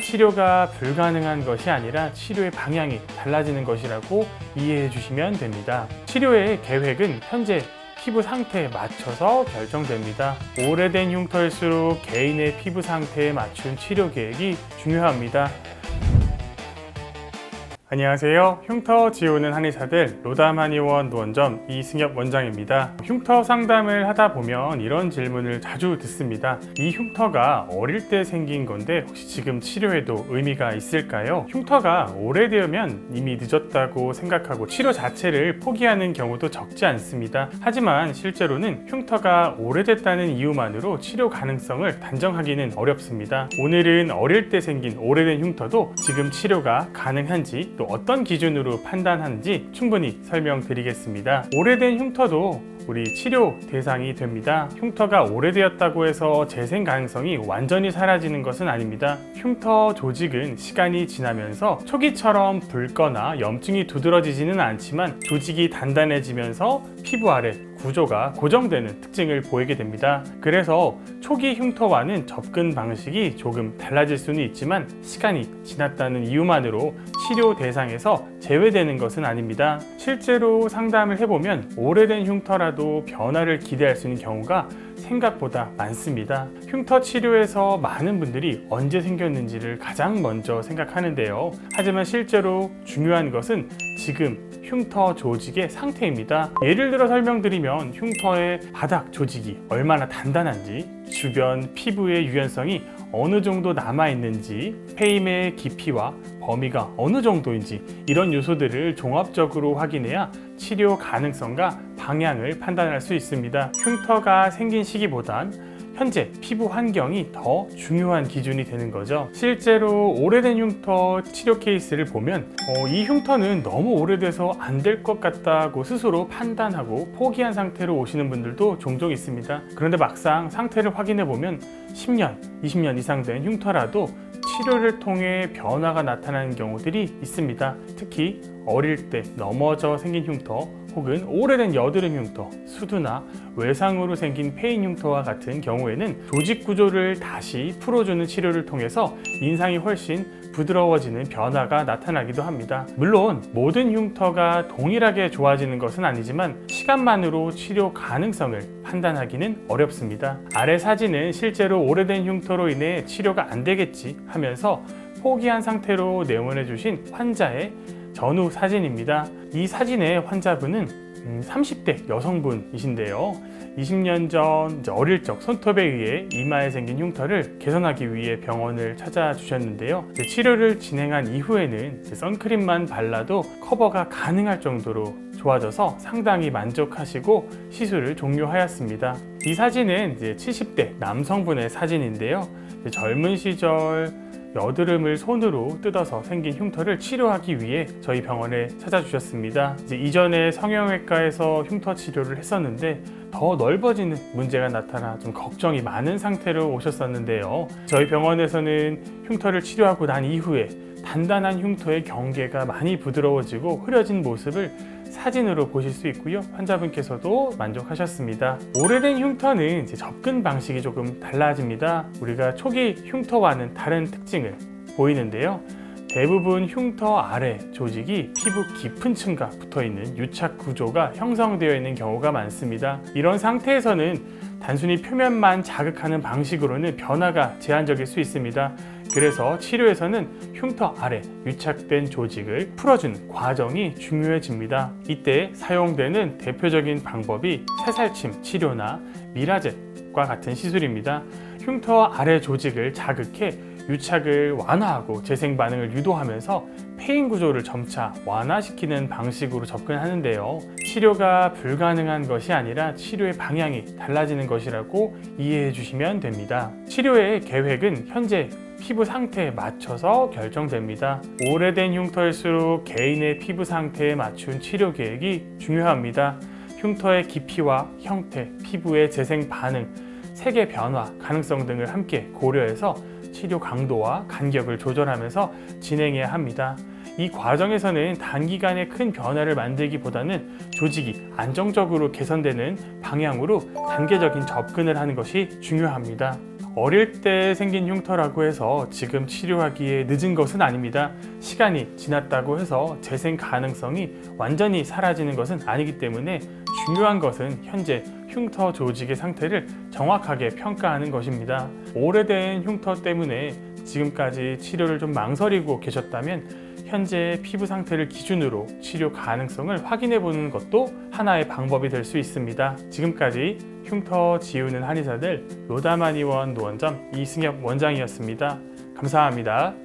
치료가 불가능한 것이 아니라 치료의 방향이 달라지는 것이라고 이해해 주시면 됩니다. 치료의 계획은 현재 피부 상태에 맞춰서 결정됩니다. 오래된 흉터일수록 개인의 피부 상태에 맞춘 치료 계획이 중요합니다. 안녕하세요. 흉터 지우는 한의사들 로담 한의원 노원점 이승엽 원장입니다. 흉터 상담을 하다 보면 이런 질문을 자주 듣습니다. 이 흉터가 어릴 때 생긴 건데 혹시 지금 치료해도 의미가 있을까요? 흉터가 오래되면 이미 늦었다고 생각하고 치료 자체를 포기하는 경우도 적지 않습니다. 하지만 실제로는 흉터가 오래됐다는 이유만으로 치료 가능성을 단정하기는 어렵습니다. 오늘은 어릴 때 생긴 오래된 흉터도 지금 치료가 가능한지 또 어떤 기준으로 판단하는지 충분히 설명드리겠습니다. 오래된 흉터도 우리 치료 대상이 됩니다. 흉터가 오래되었다고 해서 재생 가능성이 완전히 사라지는 것은 아닙니다. 흉터 조직은 시간이 지나면서 초기처럼 붉거나 염증이 두드러지지는 않지만 조직이 단단해지면서 피부 아래 구조가 고정되는 특징을 보이게 됩니다. 그래서 초기 흉터와는 접근 방식이 조금 달라질 수는 있지만 시간이 지났다는 이유만으로 치료 대상에서 제외되는 것은 아닙니다. 실제로 상담을 해보면 오래된 흉터라도 변화를 기대할 수 있는 경우가 생각보다 많습니다. 흉터 치료에서 많은 분들이 언제 생겼는지를 가장 먼저 생각하는데요. 하지만 실제로 중요한 것은 지금 흉터 조직의 상태입니다. 예를 들어 설명드리면 흉터의 바닥 조직이 얼마나 단단한지, 주변 피부의 유연성이 어느 정도 남아있는지, 페임의 깊이와 범위가 어느 정도인지 이런 요소들을 종합적으로 확인해야 치료 가능성과 방향을 판단할 수 있습니다. 흉터가 생긴 시기보단 현재 피부 환경이 더 중요한 기준이 되는 거죠. 실제로 오래된 흉터 치료 케이스를 보면 이 흉터는 너무 오래돼서 안 될 것 같다고 스스로 판단하고 포기한 상태로 오시는 분들도 종종 있습니다. 그런데 막상 상태를 확인해 보면 10년, 20년 이상 된 흉터라도 치료를 통해 변화가 나타나는 경우들이 있습니다. 특히 어릴 때 넘어져 생긴 흉터 혹은 오래된 여드름 흉터, 수두나 외상으로 생긴 페인 흉터와 같은 경우에는 조직 구조를 다시 풀어주는 치료를 통해서 인상이 훨씬 부드러워지는 변화가 나타나기도 합니다. 물론 모든 흉터가 동일하게 좋아지는 것은 아니지만 시간만으로 치료 가능성을 판단하기는 어렵습니다. 아래 사진은 실제로 오래된 흉터로 인해 치료가 안 되겠지 하면서 포기한 상태로 내원해 주신 환자의 전후 사진입니다. 이 사진의 환자분은 30대 여성분이신데요. 20년 전 어릴 적 손톱에 의해 이마에 생긴 흉터를 개선하기 위해 병원을 찾아주셨는데요. 치료를 진행한 이후에는 선크림만 발라도 커버가 가능할 정도로 좋아져서 상당히 만족하시고 시술을 종료하였습니다. 이 사진은 70대 남성분의 사진인데요. 젊은 시절 여드름을 손으로 뜯어서 생긴 흉터를 치료하기 위해 저희 병원에 찾아주셨습니다. 이전에 성형외과에서 흉터 치료를 했었는데 더 넓어지는 문제가 나타나 좀 걱정이 많은 상태로 오셨었는데요. 저희 병원에서는 흉터를 치료하고 난 이후에 단단한 흉터의 경계가 많이 부드러워지고 흐려진 모습을 사진으로 보실 수 있고요. 환자분께서도 만족하셨습니다. 오래된 흉터는 접근 방식이 조금 달라집니다. 우리가 초기 흉터와는 다른 특징을 보이는데요. 대부분 흉터 아래 조직이 피부 깊은 층과 붙어있는 유착 구조가 형성되어 있는 경우가 많습니다. 이런 상태에서는 단순히 표면만 자극하는 방식으로는 변화가 제한적일 수 있습니다. 그래서 치료에서는 흉터 아래 유착된 조직을 풀어주는 과정이 중요해집니다. 이때 사용되는 대표적인 방법이 새살침 치료나 미라젯과 같은 시술입니다. 흉터 아래 조직을 자극해 유착을 완화하고 재생 반응을 유도하면서 페인 구조를 점차 완화시키는 방식으로 접근하는데요. 치료가 불가능한 것이 아니라 치료의 방향이 달라지는 것이라고 이해해 주시면 됩니다. 치료의 계획은 현재 피부 상태에 맞춰서 결정됩니다. 오래된 흉터일수록 개인의 피부 상태에 맞춘 치료 계획이 중요합니다. 흉터의 깊이와 형태, 피부의 재생 반응, 색의 변화, 가능성 등을 함께 고려해서 치료 강도와 간격을 조절하면서 진행해야 합니다. 이 과정에서는 단기간에 큰 변화를 만들기보다는 조직이 안정적으로 개선되는 방향으로 단계적인 접근을 하는 것이 중요합니다. 어릴 때 생긴 흉터라고 해서 지금 치료하기에 늦은 것은 아닙니다. 시간이 지났다고 해서 재생 가능성이 완전히 사라지는 것은 아니기 때문에 중요한 것은 현재 흉터 조직의 상태를 정확하게 평가하는 것입니다. 오래된 흉터 때문에 지금까지 치료를 좀 망설이고 계셨다면 현재 피부 상태를 기준으로 치료 가능성을 확인해 보는 것도 하나의 방법이 될 수 있습니다. 지금까지 흉터 지우는 한의사들 로다마니원 노원점 이승엽 원장이었습니다. 감사합니다.